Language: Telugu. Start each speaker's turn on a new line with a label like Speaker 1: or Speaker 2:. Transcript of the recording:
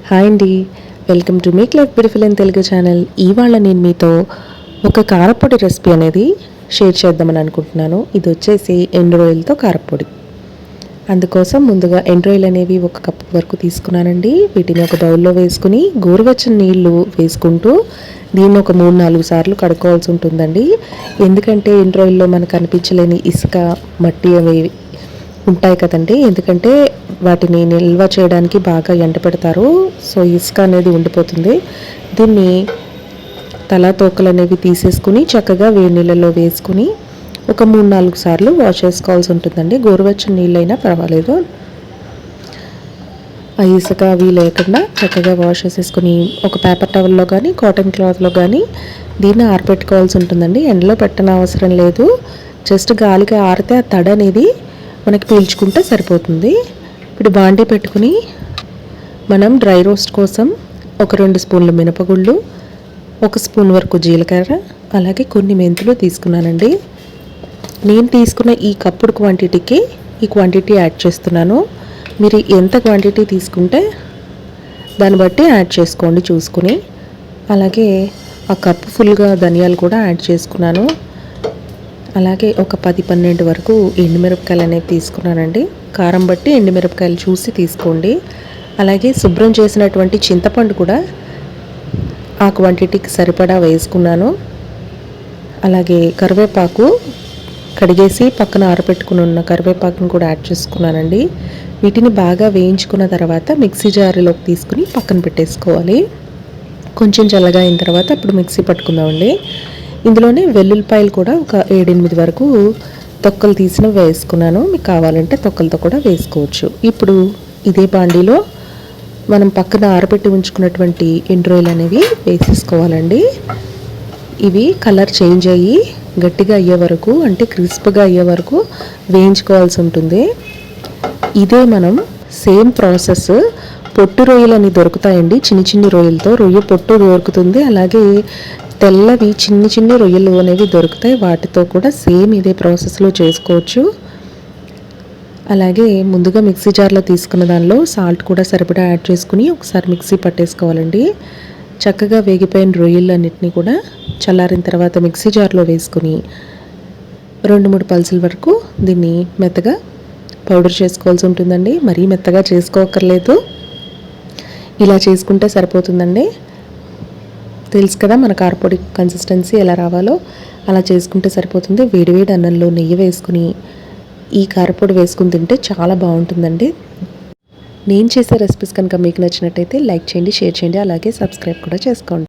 Speaker 1: హాయ్ అండి, welcome to make life beautiful in Telugu channel. ఇవాళ నేను మీతో ఒక కారపొడి రెసిపీ అనేది షేర్ చేద్దామని అనుకుంటున్నాను. ఇది వచ్చేసి ఎండు రొయ్యలతో కారపొడి. అందుకోసం ముందుగా ఎండు రొయ్యలు అనేవి 1 కప్పు వరకు తీసుకున్నానండి. వీటిని ఒక బౌల్లో వేసుకుని గోరువెచ్చని నీళ్లు వేసుకుంటూ దీన్ని ఒక 3-4 సార్లు కడుక్కోవాల్సి ఉంటుందండి. ఎందుకంటే ఎండు రొయ్యల్లో మనకు కనిపించలేని ఇసుక, మట్టి అవి ఉంటాయి కదండి. ఎందుకంటే వాటిని నిల్వ చేయడానికి బాగా ఎండపెడతారు. సో ఇసుక అనేది ఉండిపోతుంది. దీన్ని తల తోకలు అనేవి తీసేసుకుని చక్కగా వేడి నీళ్ళలో వేసుకుని ఒక 3-4 సార్లు వాష్ చేసుకోవాల్సి ఉంటుందండి. గోరువెచ్చని నీళ్ళైనా పర్వాలేదు. ఆ ఇసుక అవి లేకుండా చక్కగా వాష్ చేసేసుకుని ఒక పేపర్ టవల్లో కానీ కాటన్ క్లాత్లో కానీ దీన్ని ఆరబెట్టుకోవాల్సి ఉంటుందండి. ఎండలో పెట్టన అవసరం లేదు. జస్ట్ గాలిగా ఆరితే ఆ తడి అనేది మనకి పీల్చుకుంటే సరిపోతుంది. ఇప్పుడు బాండీ పెట్టుకుని మనం డ్రై రోస్ట్ కోసం ఒక 2 స్పూన్ల మినపగుళ్ళు, 1 స్పూన్ వరకు జీలకర్ర, అలాగే కొన్ని మెంతులు తీసుకున్నానండి. నేను తీసుకున్న ఈ కప్పుడు క్వాంటిటీకి ఈ క్వాంటిటీ యాడ్ చేస్తున్నాను. మీరు ఎంత క్వాంటిటీ తీసుకుంటే దాన్ని బట్టి యాడ్ చేసుకోండి చూసుకుని. అలాగే ఆ కప్పు ఫుల్గా ధనియాలు కూడా యాడ్ చేసుకున్నాను. అలాగే ఒక 10-12 వరకు ఎండుమిరపకాయలు అనేవి తీసుకున్నానండి. కారం బట్టి ఎండుమిరపకాయలు చూసి తీసుకోండి. అలాగే శుభ్రం చేసినటువంటి చింతపండు కూడా ఆ క్వాంటిటీకి సరిపడా వేసుకున్నాను. అలాగే కరివేపాకు కడిగేసి పక్కన ఆరబెట్టుకుని ఉన్న కరివేపాకును కూడా యాడ్ చేసుకున్నానండి. వీటిని బాగా వేయించుకున్న తర్వాత మిక్సీ జార్లోకి తీసుకుని పక్కన పెట్టేసుకోవాలి. కొంచెం చల్లగా అయిన తర్వాత అప్పుడు మిక్సీ పట్టుకుందామండి. ఇందులోనే వెల్లుల్లిపాయలు కూడా ఒక 7-8 వరకు తొక్కలు తీసినవి వేసుకున్నాను. మీకు కావాలంటే తొక్కలతో కూడా వేసుకోవచ్చు. ఇప్పుడు ఇదే బాండీలో మనం పక్కన ఆరబెట్టి ఉంచుకున్నటువంటి ఎండు రొయ్యలు అనేవి వేసేసుకోవాలండి. ఇవి కలర్ చేంజ్ అయ్యి గట్టిగా అయ్యే వరకు, అంటే క్రిస్ప్గా అయ్యే వరకు వేయించుకోవాల్సి ఉంటుంది. ఇదే మనం సేమ్ ప్రాసెస్ పొట్టు రొయ్యలు అని దొరుకుతాయండి. చిన్ని రొయ్యలతో రొయ్య పొట్టు దొరుకుతుంది. అలాగే తెల్లవి చిన్ని రొయ్యలు అనేవి దొరుకుతాయి. వాటితో కూడా సేమ్ ఇదే ప్రాసెస్లో చేసుకోవచ్చు. అలాగే ముందుగా మిక్సీ జార్లో తీసుకున్న దానిలో సాల్ట్ కూడా సరిపడా యాడ్ చేసుకుని ఒకసారి మిక్సీ పట్టేసుకోవాలండి. చక్కగా వేగిపోయిన రొయ్యలు అన్నిటినీ కూడా చల్లారిన తర్వాత మిక్సీ జార్లో వేసుకుని 2-3 పల్సుల వరకు దీన్ని మెత్తగా పౌడర్ చేసుకోవాల్సి ఉంటుందండి. మరీ మెత్తగా చేసుకోకర్లేదు, ఇలా చేసుకుంటే సరిపోతుందండి. తెలుసు కదా మన కారపొడి కన్సిస్టెన్సీ ఎలా రావాలో, అలా చేసుకుంటే సరిపోతుంది. వేడివేడి అన్నంలో నెయ్యి వేసుకుని ఈ కారపొడి వేసుకుని తింటే చాలా బాగుంటుందండి. నేను చేసే రెసిపీస్ కనుక మీకు నచ్చినట్టయితే లైక్ చేయండి, షేర్ చేయండి, అలాగే సబ్స్క్రైబ్ కూడా చేసుకోండి.